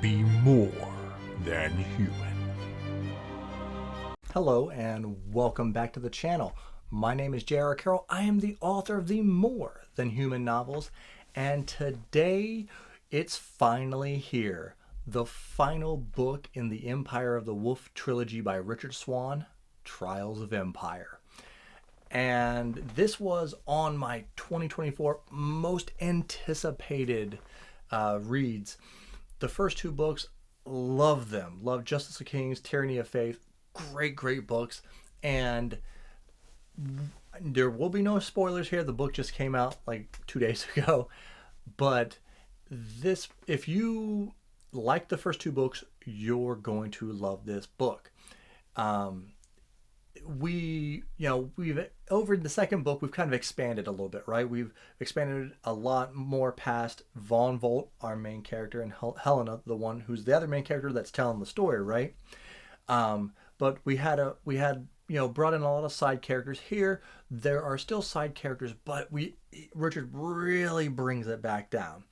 be more than human. Hello and welcome back to the channel. My name is J.R. Carroll. I am the author of the More Than Human novels, and today it's finally here. The final book in the Empire of the Wolf Trilogy by Richard Swan, Trials of Empire. And this was on my 2024 most anticipated reads. The first two books, love them. Love Justice of Kings, Tyranny of Faith. Great books. And there will be no spoilers here. The book just came out like 2 days ago. But this, if you like the first two books, you're going to love this book. We've over the second book, we've kind of expanded a little bit, right? We've expanded a lot more past Von Volt, our main character, and Helena, the one who's the other main character that's telling the story, right? But we had brought in a lot of side characters. Here there are still side characters, but Richard really brings it back down,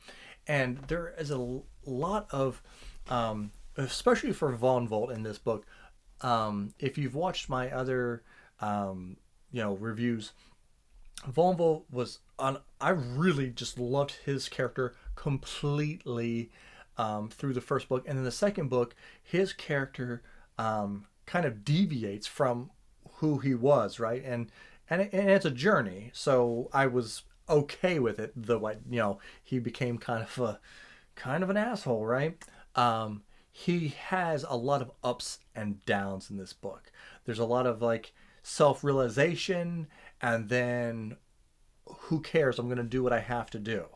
and there is a lot of especially for Von Volt in this book. If you've watched my other reviews, Von Volt was on. I really just loved his character completely through the first book, and in the second book his character kind of deviates from who he was, right? And it's a journey, so I was okay with it. He became kind of an asshole, right? He has a lot of ups and downs in this book. There's a lot of like self-realization, and then who cares? I'm going to do what I have to do.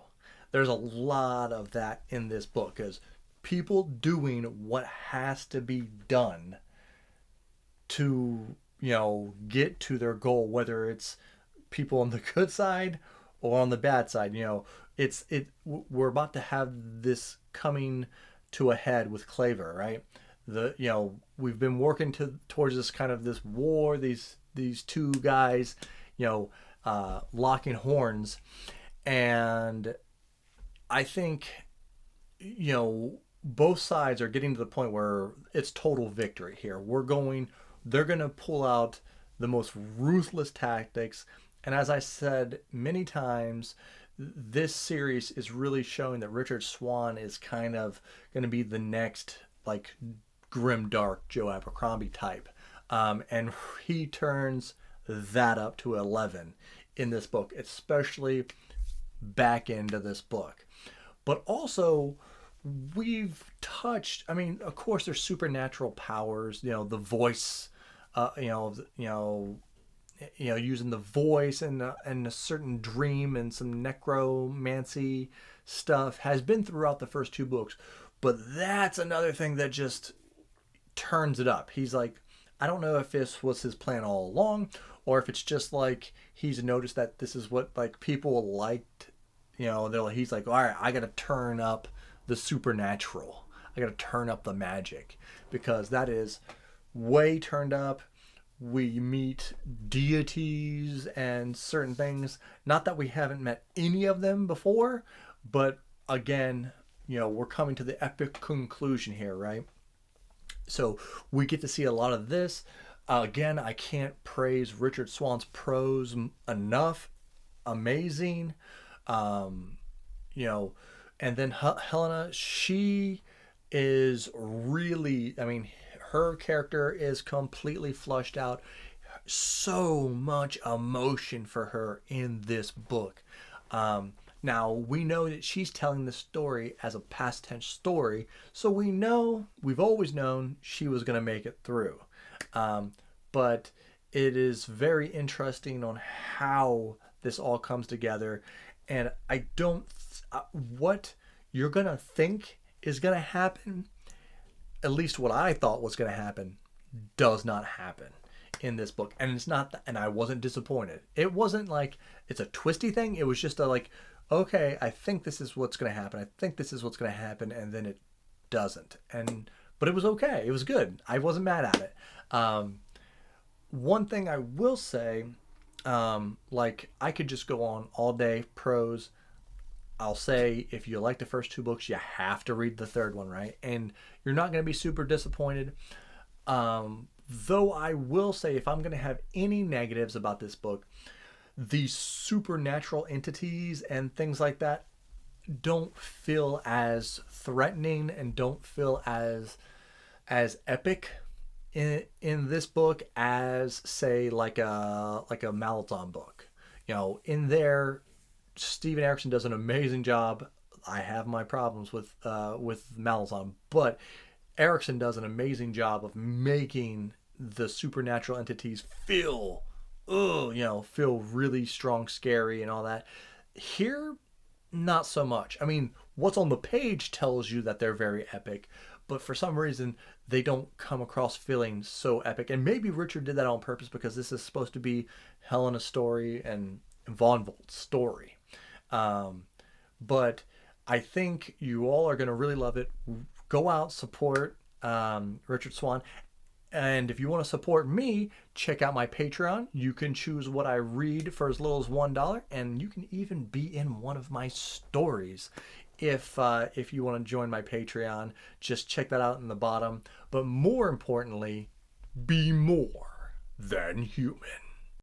There's a lot of that in this book, is people doing what has to be done to, get to their goal, whether it's people on the good side or on the bad side. We're about to have this coming to a head with Claver, right? We've been working towards this kind of this war, these two guys, locking horns, and I think both sides are getting to the point where it's total victory here. They're gonna pull out the most ruthless tactics, and as I said many times, this series is really showing that Richard Swan is kind of going to be the next like Grimdark Joe Abercrombie type, and he turns that up to 11 in this book, especially back into this book. But also we've touched, of course there's supernatural powers, the voice, using the voice and a certain dream and some necromancy stuff has been throughout the first two books. But that's another thing that just turns it up. He's like, I don't know if this was his plan all along, or if it's just like he's noticed that this is what like people liked. He's like, all right, I got to turn up the supernatural. I got to turn up the magic, because that is way turned up. We meet deities and certain things. Not that we haven't met any of them before, but again, we're coming to the epic conclusion here, right? So we get to see a lot of this. Again, I can't praise Richard Swan's prose enough. Amazing. And then Helena, she is really, her character is completely flushed out. So much emotion for her in this book. Now, we know that she's telling the story as a past tense story, so we've always known she was going to make it through. But it is very interesting on how this all comes together, and what you're going to think is going to happen, at least what I thought was going to happen, does not happen in this book. And it's not and I wasn't disappointed. It wasn't like it's a twisty thing. It was just okay, I think this is what's going to happen. I think this is what's going to happen, and then it doesn't. But it was okay. It was good. I wasn't mad at it. One thing I will say, I could just go on all day prose. I'll say if you like the first two books, you have to read the third one, right? And you're not going to be super disappointed. Though I will say, if I'm going to have any negatives about this book, the supernatural entities and things like that don't feel as threatening and don't feel as epic in this book as, say, like a Malaton book. You know, in there, Steven Erikson does an amazing job. I have my problems with Malaton, but Erikson does an amazing job of making the supernatural entities feel really strong, scary, and all that. Here, not so much. I mean, what's on the page tells you that they're very epic, but for some reason, they don't come across feeling so epic. And maybe Richard did that on purpose because this is supposed to be Helena's story and Von Volt's story. But I think you all are going to really love it. Go out, support Richard Swan. And if you want to support me, check out my Patreon. You can choose what I read for as little as $1, and you can even be in one of my stories. If you want to join my Patreon, just check that out in the bottom. But more importantly, be more than human.